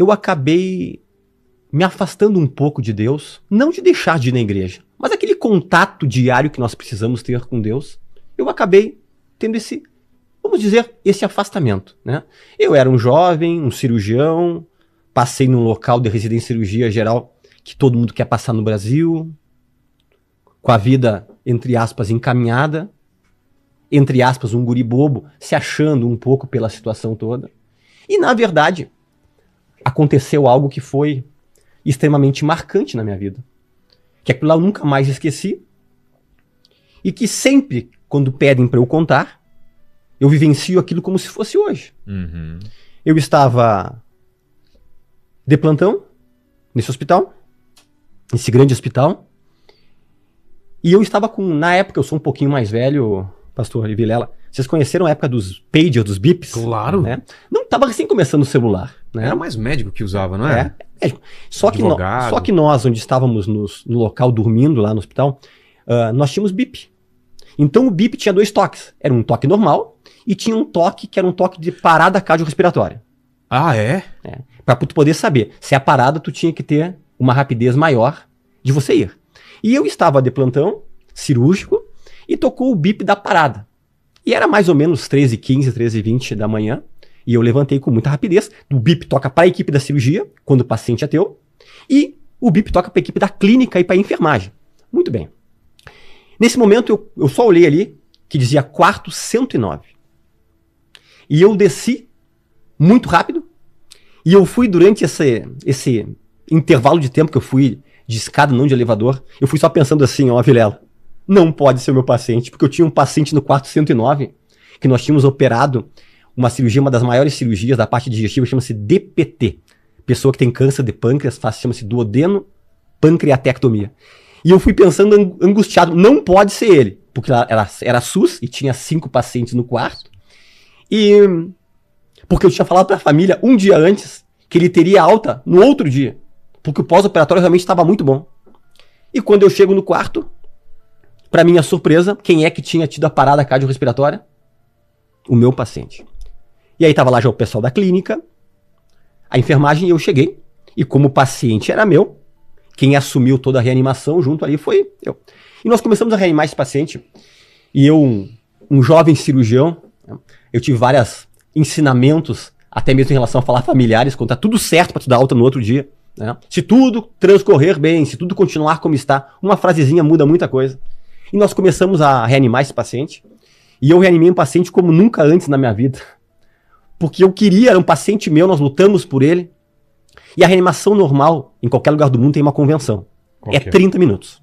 eu acabei me afastando um pouco de Deus, não de deixar de ir na igreja, mas aquele contato diário que nós precisamos ter com Deus, eu acabei tendo esse, vamos dizer, esse afastamento, né? Eu era um jovem, um cirurgião, passei num local de residência em cirurgia geral que todo mundo quer passar no Brasil, com a vida, entre aspas, encaminhada, entre aspas, um guri bobo, se achando um pouco pela situação toda. E, na verdade, aconteceu algo que foi extremamente marcante na minha vida. Que aquilo lá eu nunca mais esqueci. E que sempre, quando pedem para eu contar, eu vivencio aquilo como se fosse hoje. Uhum. Eu estava de plantão, nesse hospital, esse grande hospital, e eu estava com, na época, eu sou um pouquinho mais velho, pastor Vilela, vocês conheceram a época dos pagers, dos bips? Claro. Né? Não, estava recém começando o celular. Né? Era mais médico que usava, não é? Médico. Só que nós, onde estávamos no local dormindo lá no hospital, nós tínhamos bip. Então o bip tinha 2 toques. Era um toque normal e tinha um toque que era um toque de parada cardiorrespiratória. Ah, é? Para tu poder saber. Se a parada, tu tinha que ter uma rapidez maior de você ir. E eu estava de plantão, cirúrgico, e tocou o bip da parada. E era mais ou menos 13h15, 13h20 da manhã, e eu levantei com muita rapidez. O bip toca para a equipe da cirurgia, quando o paciente é teu, e o bip toca para a equipe da clínica e para a enfermagem. Muito bem. Nesse momento, eu só olhei ali, que dizia quarto 109. E eu desci muito rápido, e eu fui durante esse intervalo de tempo que eu fui de escada, não de elevador, eu fui só pensando assim, ó, Vilela, não pode ser o meu paciente, porque eu tinha um paciente no quarto 109, que nós tínhamos operado uma cirurgia, uma das maiores cirurgias da parte digestiva, chama-se DPT. Pessoa que tem câncer de pâncreas, chama-se duodeno pancreatectomia. E eu fui pensando angustiado, não pode ser ele, porque era SUS e tinha 5 pacientes no quarto, e porque eu tinha falado para a família um dia antes que ele teria alta no outro dia, porque o pós-operatório realmente estava muito bom. E quando eu chego no quarto, para minha surpresa, quem é que tinha tido a parada cardiorrespiratória? O meu paciente. E aí estava lá já o pessoal da clínica, a enfermagem, e eu cheguei. E como o paciente era meu, quem assumiu toda a reanimação junto ali foi eu. E nós começamos a reanimar esse paciente. E eu, um jovem cirurgião, eu tive vários ensinamentos, até mesmo em relação a falar familiares, quando tá tudo certo para tu dar alta no outro dia. Né? Se tudo transcorrer bem, se tudo continuar como está, uma frasezinha muda muita coisa. E nós começamos a reanimar esse paciente. E eu reanimei um paciente como nunca antes na minha vida. Porque eu queria, era um paciente meu, nós lutamos por ele. E a reanimação normal, em qualquer lugar do mundo, tem uma convenção. É 30 minutos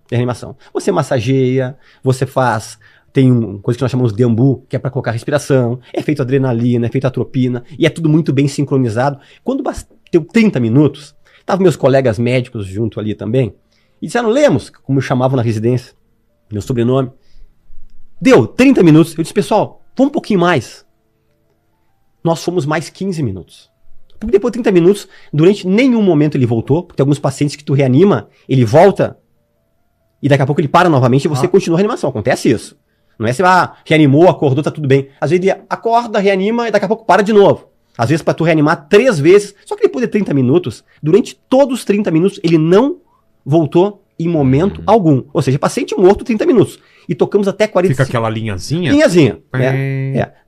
de reanimação. Você massageia, você faz... Tem uma coisa que nós chamamos de ambu, que é para colocar respiração. É feito adrenalina, é feito atropina. E é tudo muito bem sincronizado. Quando bateu 30 minutos, estavam meus colegas médicos junto ali também. E disseram, Lemos, como me chamavam na residência, meu sobrenome. Deu 30 minutos. Eu disse, pessoal, vamos um pouquinho mais. Nós fomos mais 15 minutos. Porque depois de 30 minutos, durante nenhum momento ele voltou, porque tem alguns pacientes que tu reanima, ele volta, e daqui a pouco ele para novamente e você continua a reanimação. Acontece isso. Não é se reanimou, acordou, tá tudo bem. Às vezes ele acorda, reanima e daqui a pouco para de novo. Às vezes para tu reanimar 3 vezes. Só que depois de 30 minutos, durante todos os 30 minutos, ele não voltou em momento algum. Ou seja, paciente morto 30 minutos. E tocamos até 45. Fica aquela linhazinha? Linhazinha.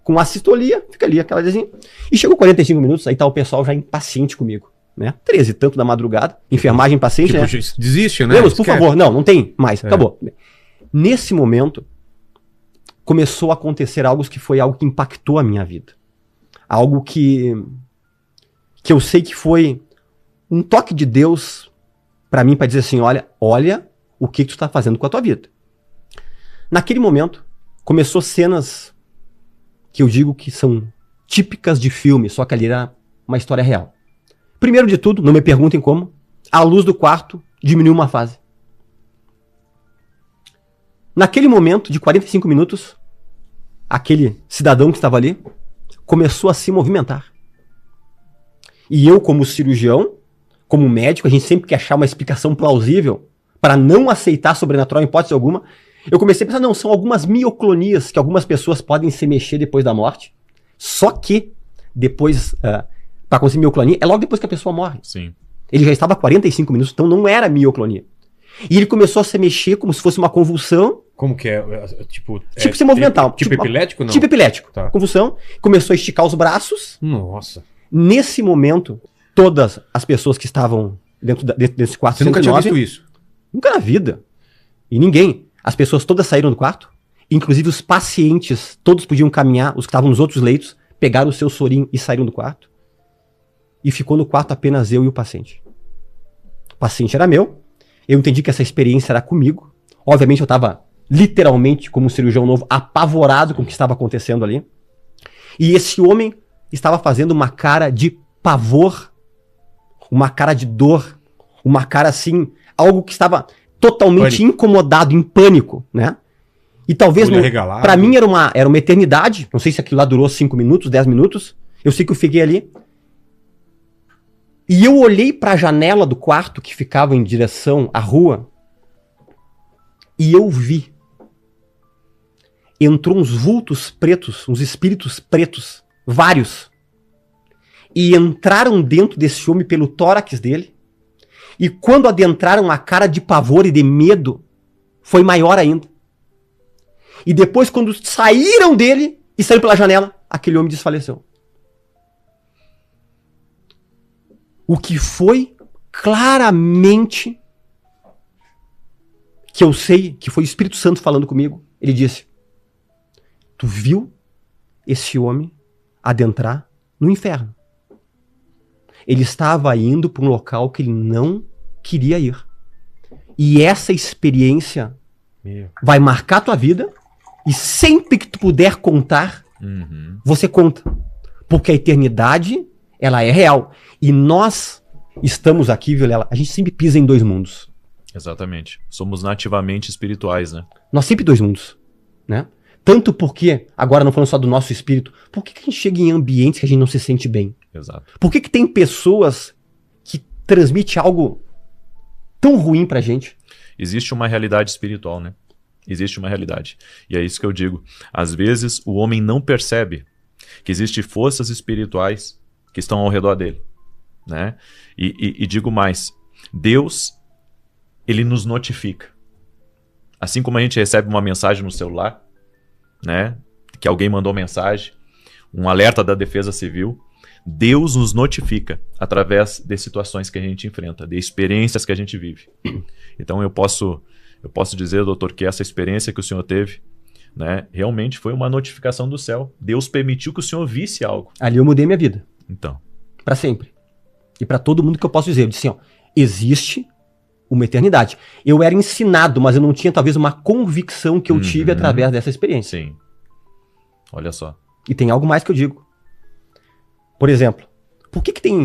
Com assistolia, fica ali aquela linhazinha. E chegou 45 minutos, aí tá o pessoal já impaciente comigo. Né? 13 e tanto da madrugada. Enfermagem, paciente, tipo, né? Desiste, né? Lemos, por favor. Não tem mais. Acabou. Nesse momento, começou a acontecer algo que foi algo que impactou a minha vida. Algo que eu sei que foi um toque de Deus para mim, para dizer assim, olha o que tu está fazendo com a tua vida. Naquele momento, começou cenas que eu digo que são típicas de filme, só que ali era uma história real. Primeiro de tudo, não me perguntem como, a luz do quarto diminuiu uma fase. Naquele momento de 45 minutos, aquele cidadão que estava ali começou a se movimentar. E eu, como cirurgião, como médico, a gente sempre quer achar uma explicação plausível para não aceitar sobrenatural em hipótese alguma. Eu comecei a pensar, não, são algumas mioclonias que algumas pessoas podem se mexer depois da morte. Só que, depois, Pra acontecer mioclonia, é logo depois que a pessoa morre. Sim. Ele já estava há 45 minutos, então não era mioclonia. E ele começou a se mexer como se fosse uma convulsão. Como que é? Tipo, Tipo se movimentar. Tipo epilético, não? Tipo epilético. Tá. Convulsão. Começou a esticar os braços. Nossa. Nesse momento, todas as pessoas que estavam dentro desse quarto Você nunca tinha visto isso? Nunca na vida. E ninguém. As pessoas todas saíram do quarto. Inclusive os pacientes, todos podiam caminhar. Os que estavam nos outros leitos, pegaram o seu sorinho e saíram do quarto. E ficou no quarto apenas eu e o paciente. O paciente era meu. Eu entendi que essa experiência era comigo. Obviamente eu estava literalmente, como um cirurgião novo, apavorado com o que estava acontecendo ali. E esse homem estava fazendo uma cara de pavor, uma cara de dor, uma cara assim, algo que estava totalmente incomodado, em pânico, né? E talvez, para mim era uma eternidade. Não sei se aquilo lá durou 5 minutos, 10 minutos. Eu sei que eu fiquei ali. E eu olhei para a janela do quarto que ficava em direção à rua e eu vi. Entrou uns vultos pretos, uns espíritos pretos, vários. E entraram dentro desse homem pelo tórax dele. E quando adentraram, a cara de pavor e de medo foi maior ainda. E depois, quando saíram dele e saíram pela janela, aquele homem desfaleceu. O que foi claramente que eu sei que foi o Espírito Santo falando comigo. Ele disse: tu viu esse homem adentrar no inferno. Ele estava indo para um local que ele não queria ir. E essa experiência vai marcar a tua vida. E sempre que tu puder contar, você conta. Porque a eternidade, ela é real. E nós estamos aqui, Vilela, a gente sempre pisa em 2 mundos. Exatamente. Somos nativamente espirituais, né? Nós sempre 2 mundos, né? Tanto porque, agora não falando só do nosso espírito, por que a gente chega em ambientes que a gente não se sente bem? Exato. Por que tem pessoas que transmitem algo tão ruim pra gente? Existe uma realidade espiritual, né? Existe uma realidade. E é isso que eu digo. Às vezes, o homem não percebe que existem forças espirituais que estão ao redor dele, né? E digo mais, Deus, ele nos notifica. Assim como a gente recebe uma mensagem no celular, né? Que alguém mandou mensagem, um alerta da Defesa Civil, Deus nos notifica através de situações que a gente enfrenta, de experiências que a gente vive. Então eu posso dizer, doutor, que essa experiência que o senhor teve, né, realmente foi uma notificação do céu. Deus permitiu que o senhor visse algo. Ali eu mudei minha vida. Então. Pra sempre. E pra todo mundo que eu posso dizer. Eu disse assim, ó, existe uma eternidade. Eu era ensinado, mas eu não tinha talvez uma convicção que eu tive através dessa experiência. Sim. Olha só. E tem algo mais que eu digo. Por exemplo,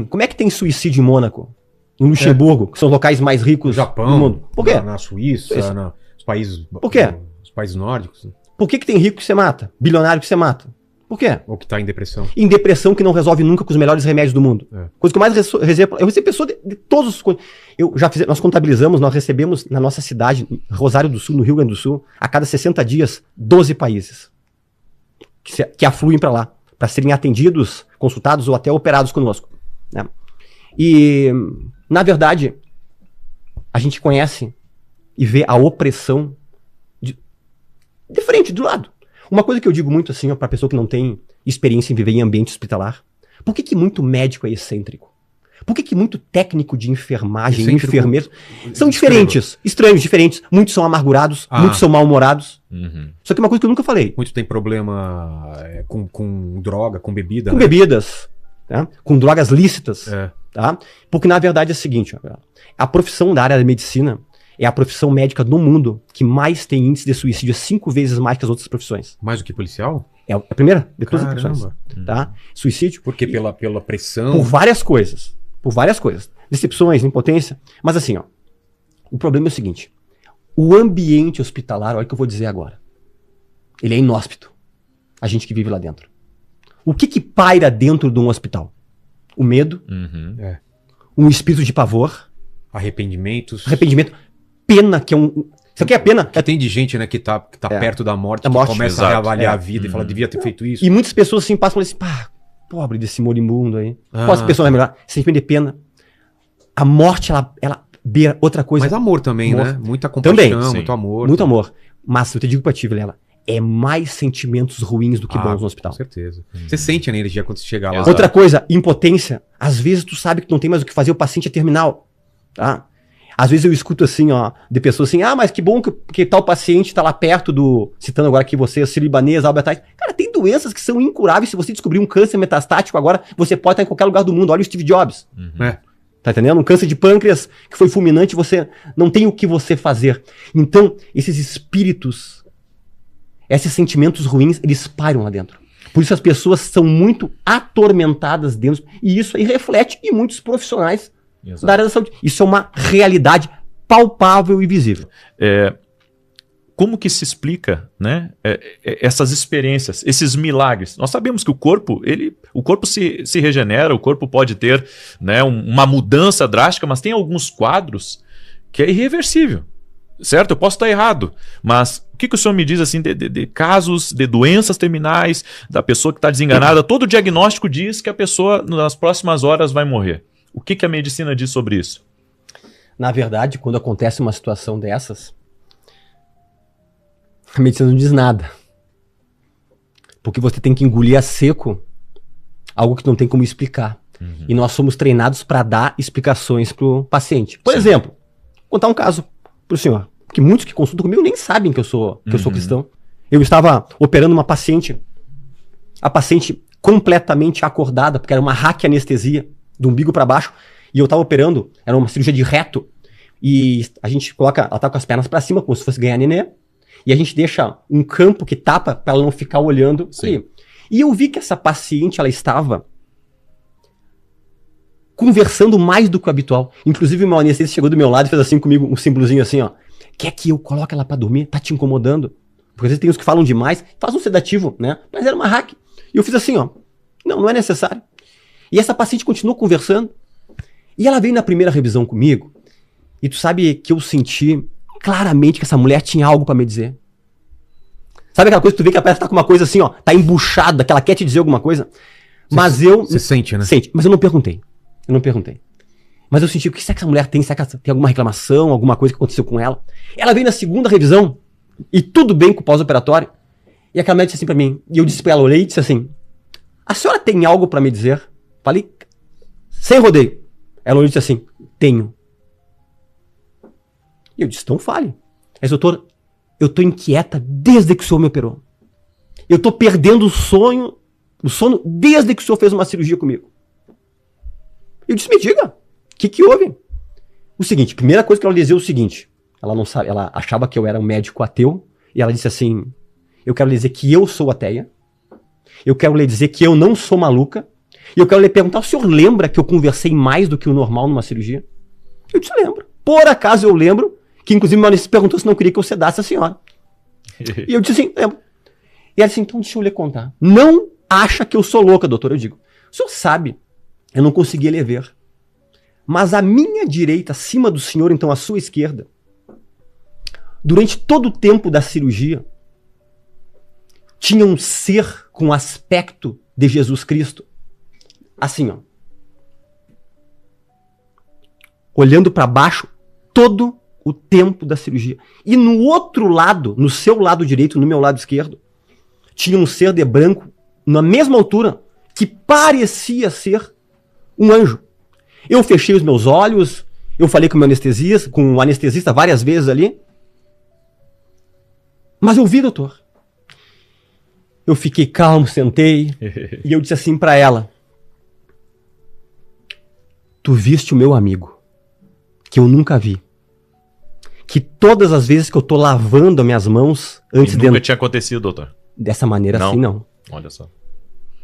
como é que tem suicídio em Mônaco? Em Luxemburgo, que são os locais mais ricos no Japão, do mundo. Por quê? Na Suíça, nos países... Por quê? Os países nórdicos. Por que tem rico que você mata? Bilionário que você mata? Por quê? Ou que tá em depressão. Em depressão que não resolve nunca com os melhores remédios do mundo. É. Coisa que eu mais recebo. Eu recebo pessoas de todos os... Nós contabilizamos, nós recebemos na nossa cidade, Rosário do Sul, no Rio Grande do Sul, a cada 60 dias, 12 países que afluem para lá, para serem atendidos, consultados ou até operados conosco, né? E, na verdade, a gente conhece e vê a opressão de frente, do lado. Uma coisa que eu digo muito assim, para pessoa que não tem experiência em viver em ambiente hospitalar, por que muito médico é excêntrico? Por que muito técnico de enfermagem, enfermeiro, são diferentes, estranhos, diferentes. Muitos são amargurados, muitos são mal-humorados. Só que uma coisa que eu nunca falei. Muitos têm problema com droga, com bebida. Com bebidas, tá? Com drogas lícitas. Tá? Porque na verdade é o seguinte, a profissão da área da medicina é a profissão médica no mundo que mais tem índice de suicídio, 5 vezes mais que as outras profissões. Mais do que policial? É a primeira de todas as profissões. Tá? Suicídio. Porque pela pressão. Por várias coisas. Por várias coisas. Decepções, impotência. Mas assim, ó. O problema é o seguinte. O ambiente hospitalar, olha o que eu vou dizer agora. Ele é inóspito. A gente que vive lá dentro. O que paira dentro de um hospital? O medo. Um espírito de pavor. Arrependimentos. Pena, que é um... Isso aqui é pena. Que tem de gente, né, que tá perto da morte, que começa exato, a reavaliar a vida e fala, devia ter feito isso. E muitas pessoas assim passam e falam assim, pá, pobre desse moribundo aí. Posso pessoa vai melhorar? Sentimento de pena. A morte, ela beira outra coisa. Mas amor também, Amor. né? Muita compaixão, Também, muito amor. Muito amor. Mas eu te digo pra ti, Vilela, é mais sentimentos ruins do que bons no hospital. Com certeza. Você sente a energia quando você chega lá. Exato. Outra coisa, impotência. Às vezes tu sabe que não tem mais o que fazer, o paciente é terminal. Tá? Às vezes eu escuto assim, ó, de pessoas assim, mas que bom que tal paciente tá lá perto do, citando agora aqui você, Sírio-Libanês, Albert Einstein. Cara, tem doenças que são incuráveis. Se você descobrir um câncer metastático agora, você pode estar em qualquer lugar do mundo. Olha o Steve Jobs. Tá entendendo? Um câncer de pâncreas que foi fulminante, você não tem o que você fazer. Então, esses espíritos, esses sentimentos ruins, eles pairam lá dentro. Por isso as pessoas são muito atormentadas dentro. E isso aí reflete em muitos profissionais Exato. da área da saúde. Isso é uma realidade palpável e visível. Como que se explica, né, essas experiências, esses milagres? Nós sabemos que o corpo se regenera, o corpo pode ter, né, uma mudança drástica, mas tem alguns quadros que é irreversível, certo? Eu posso estar errado, mas o que o senhor me diz assim de casos de doenças terminais, da pessoa que está desenganada? Todo o diagnóstico diz que a pessoa nas próximas horas vai morrer. O que a medicina diz sobre isso? Na verdade, quando acontece uma situação dessas, a medicina não diz nada. Porque você tem que engolir a seco algo que não tem como explicar. E nós somos treinados para dar explicações para o paciente. Por exemplo, vou contar um caso para o senhor, que muitos que consultam comigo nem sabem que eu sou cristão. Eu estava operando uma paciente, a paciente completamente acordada, porque era uma raquianestesia, do umbigo para baixo, e eu estava operando, era uma cirurgia de reto, e a gente coloca, ela tá com as pernas para cima, como se fosse ganhar nenê, e a gente deixa um campo que tapa para ela não ficar olhando ali. E eu vi que essa paciente, ela estava conversando mais do que o habitual. Inclusive, o meu anestesista chegou do meu lado e fez assim comigo, um símbolozinho assim, ó. Quer que eu coloque ela para dormir? Tá te incomodando? Porque às vezes tem uns que falam demais, faz um sedativo, né? Mas era uma hack. E eu fiz assim, ó. Não é necessário. E essa paciente continuou conversando. E ela veio na primeira revisão comigo. E tu sabe que eu senti claramente que essa mulher tinha algo pra me dizer. Sabe aquela coisa que tu vê que a peça tá com uma coisa assim, ó, tá embuchada, que ela quer te dizer alguma coisa? Mas eu... Você sente, né? Sente, mas eu não perguntei. Mas eu senti, o que será que essa mulher tem? Será que ela tem alguma reclamação, alguma coisa que aconteceu com ela? Ela veio na segunda revisão, e tudo bem com o pós-operatório. E aquela médica disse assim pra mim, e eu disse pra ela, olhei e disse assim, a senhora tem algo pra me dizer? Falei, sem rodeio. Ela olhou e disse assim, tenho. E eu disse, então fale. Mas, doutor, eu tô inquieta desde que o senhor me operou. Eu tô perdendo o sono desde que o senhor fez uma cirurgia comigo. Eu disse, me diga, o que houve? O seguinte, primeira coisa que ela dizia é o seguinte, ela não sabe, ela achava que eu era um médico ateu, e ela disse assim, eu quero lhe dizer que eu sou ateia, eu quero lhe dizer que eu não sou maluca, e eu quero lhe perguntar, o senhor lembra que eu conversei mais do que o normal numa cirurgia? Eu disse, lembro. Por acaso eu lembro, que inclusive o meu anestesista perguntou se não queria que eu sedasse a senhora. E eu disse assim, lembro. E ela disse, então deixa eu lhe contar. Não acha que eu sou louca, doutor? Eu digo, o senhor sabe, eu não conseguia lhe ver. Mas à minha direita, acima do senhor, então à sua esquerda, durante todo o tempo da cirurgia, tinha um ser com aspecto de Jesus Cristo. Assim, ó. Olhando para baixo todo o tempo da cirurgia. E no outro lado, no seu lado direito, no meu lado esquerdo, tinha um ser de branco, na mesma altura, que parecia ser um anjo. Eu fechei os meus olhos, eu falei com o anestesista várias vezes ali. Mas eu vi, doutor. Eu fiquei calmo, sentei, e eu disse assim pra ela, tu viste o meu amigo, que eu nunca vi. Que todas as vezes que eu tô lavando as minhas mãos antes de... Nunca tinha acontecido, doutor. Dessa maneira Não. assim, não. Olha só.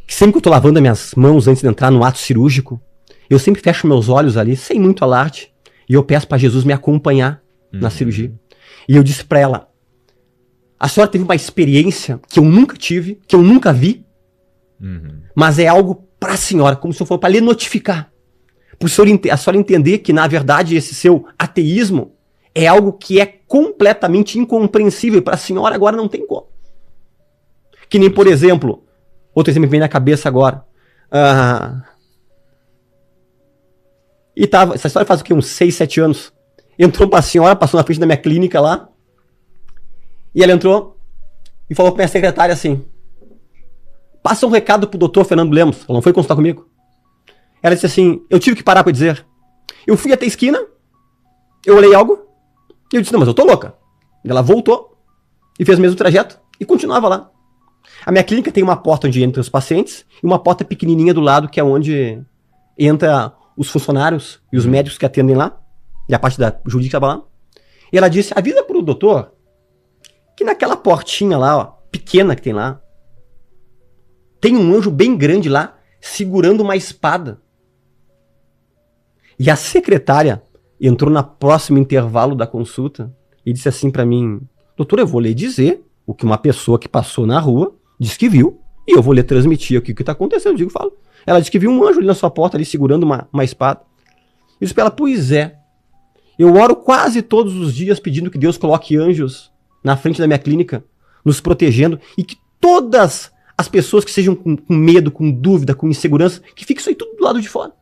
Que sempre que eu tô lavando as minhas mãos antes de entrar no ato cirúrgico, eu sempre fecho meus olhos ali, sem muito alarde, e eu peço pra Jesus me acompanhar na cirurgia. E eu disse pra ela, a senhora teve uma experiência que eu nunca tive, que eu nunca vi, mas é algo pra senhora, como se eu for pra lhe notificar. Por a senhora entender que, na verdade, esse seu ateísmo é algo que é completamente incompreensível. Para a senhora agora não tem como. Que nem, por exemplo, outro exemplo que vem na cabeça agora. E tava, essa história faz o quê? Uns 6, 7 anos. Entrou uma senhora, passou na frente da minha clínica lá. E ela entrou e falou pra minha secretária assim: passa um recado pro doutor Fernando Lemos. Ela não foi consultar comigo. Ela disse assim: eu tive que parar pra dizer. Eu fui até a esquina, eu olhei algo, e eu disse: não, mas eu tô louca. Ela voltou e fez o mesmo trajeto e continuava lá. A minha clínica tem uma porta onde entram os pacientes e uma porta pequenininha do lado que é onde entra os funcionários e os médicos que atendem lá, e a parte da jurídica estava lá. E ela disse: avisa pro doutor que naquela portinha lá, ó, pequena que tem lá, tem um anjo bem grande lá, segurando uma espada. E a secretária entrou no próximo intervalo da consulta e disse assim pra mim: doutor, eu vou lhe dizer o que uma pessoa que passou na rua disse que viu, e eu vou lhe transmitir aqui o que tá acontecendo. Eu digo, falo. Ela disse que viu um anjo ali na sua porta, ali segurando uma espada. Eu disse pra ela: pois é, eu oro quase todos os dias pedindo que Deus coloque anjos na frente da minha clínica, nos protegendo, e que todas as pessoas que sejam com medo, com dúvida, com insegurança, que fique isso aí tudo do lado de fora.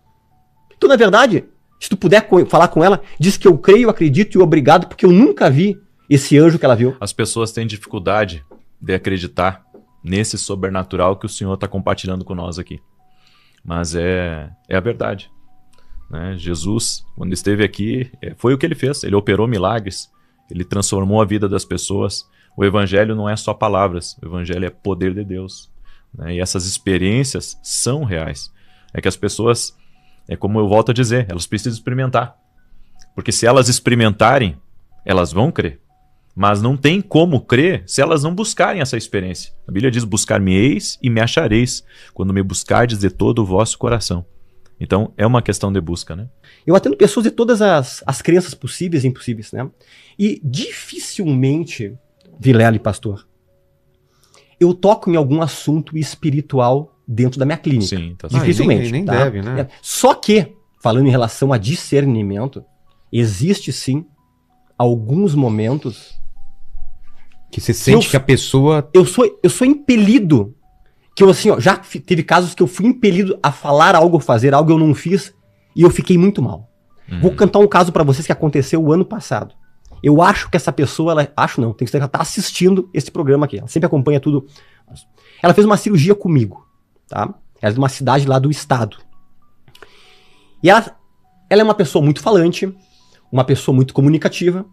Então, na verdade, se tu puder falar com ela, diz que eu creio, acredito e obrigado, porque eu nunca vi esse anjo que ela viu. As pessoas têm dificuldade de acreditar nesse sobrenatural que o Senhor está compartilhando com nós aqui. Mas é a verdade. Né? Jesus, quando esteve aqui, foi o que ele fez. Ele operou milagres, ele transformou a vida das pessoas. O evangelho não é só palavras, o evangelho é poder de Deus. Né? E essas experiências são reais. É que as pessoas, como eu volto a dizer, elas precisam experimentar. Porque se elas experimentarem, elas vão crer. Mas não tem como crer se elas não buscarem essa experiência. A Bíblia diz: buscar-me-eis e me achareis, quando me buscardes de todo o vosso coração. Então, é uma questão de busca, né? Eu atendo pessoas de todas as crenças possíveis e impossíveis, né? E dificilmente, Vilela e pastor, eu toco em algum assunto espiritual dentro da minha clínica. Sim, tá certo. Dificilmente. Nem tá? deve, né? Só que, falando em relação a discernimento, existe sim alguns momentos Que você sente que a pessoa... eu sou impelido, que eu assim, ó, já teve casos que eu fui impelido a falar algo, fazer algo, eu não fiz, e eu fiquei muito mal. Vou cantar um caso pra vocês que aconteceu o ano passado. Eu acho que essa pessoa, tem que ser que ela tá assistindo esse programa aqui, ela sempre acompanha tudo. Ela fez uma cirurgia comigo, tá? Ela é de uma cidade lá do estado. E ela é uma pessoa muito falante, uma pessoa muito comunicativa.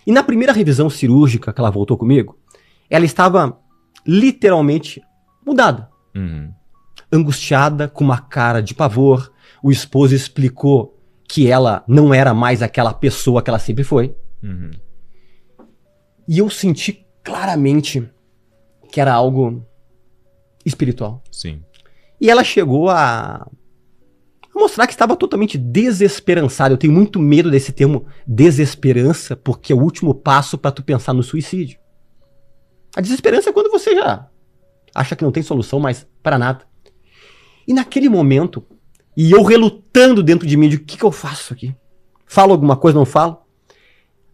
E na primeira revisão cirúrgica que ela voltou comigo, ela estava literalmente mudada. Angustiada, com uma cara de pavor. O esposo explicou que ela não era mais aquela pessoa que ela sempre foi. E eu senti claramente que era algo espiritual. Sim. E ela chegou a mostrar que estava totalmente desesperançada. Eu tenho muito medo desse termo desesperança, porque é o último passo para tu pensar no suicídio. A desesperança é quando você já acha que não tem solução mais para nada. E naquele momento, e eu relutando dentro de mim, de o que eu faço aqui? Falo alguma coisa, não falo?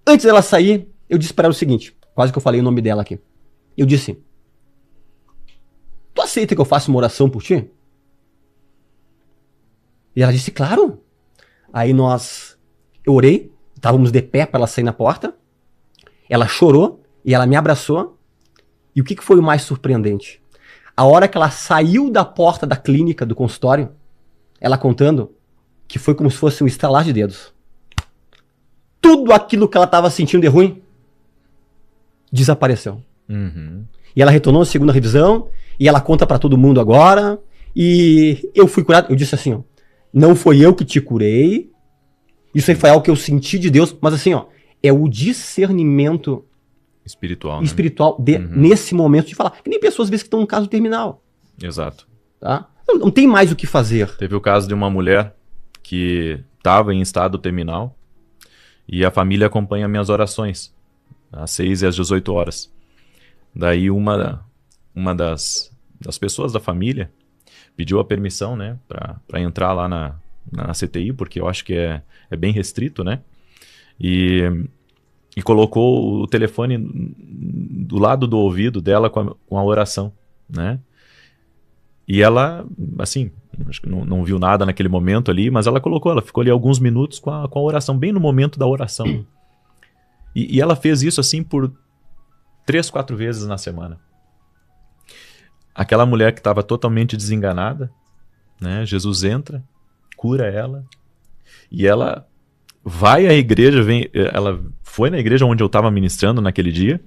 Antes dela sair, eu disse para ela o seguinte, quase que eu falei o nome dela aqui. Eu disse: tu aceita que eu faça uma oração por ti? E ela disse: claro. Aí eu orei, estávamos de pé para ela sair na porta. Ela chorou e ela me abraçou. E o que foi o mais surpreendente? A hora que ela saiu da porta da clínica, do consultório, ela contando que foi como se fosse um estalar de dedos. Tudo aquilo que ela estava sentindo de ruim desapareceu. E ela retornou na segunda revisão e ela conta para todo mundo agora. E eu fui curado. Eu disse assim, ó: não foi eu que te curei. Isso aí foi algo que eu senti de Deus. Mas assim, ó, é o discernimento Espiritual, né? espiritual nesse momento de falar. Que nem pessoas às vezes que estão num caso terminal. Exato. Tá? Não tem mais o que fazer. Teve o caso de uma mulher que estava em estado terminal e a família acompanha minhas orações às 6 e às 18 horas. Daí uma das pessoas da família pediu a permissão, né, para entrar lá na CTI, porque eu acho que é bem restrito, né? E colocou o telefone do lado do ouvido dela com a oração, né? E ela, assim, Acho que não viu nada naquele momento ali, mas ela ficou ali alguns minutos com a oração, bem no momento da oração. E ela fez isso assim por 3, 4 vezes na semana. Aquela mulher que estava totalmente desenganada, né? Jesus entra, cura ela, e ela vai à igreja, ela foi na igreja onde eu estava ministrando naquele dia,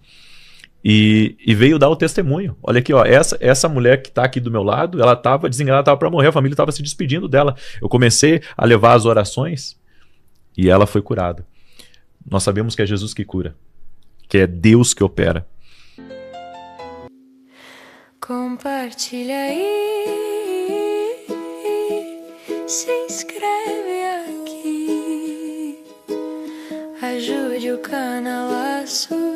e veio dar o testemunho. Olha aqui, ó, essa mulher que está aqui do meu lado, ela estava desenganada, estava para morrer, a família estava se despedindo dela. Eu comecei a levar as orações e ela foi curada. Nós sabemos que é Jesus que cura, que é Deus que opera. Compartilha aí, se inscreve aqui, ajude o canal a subir.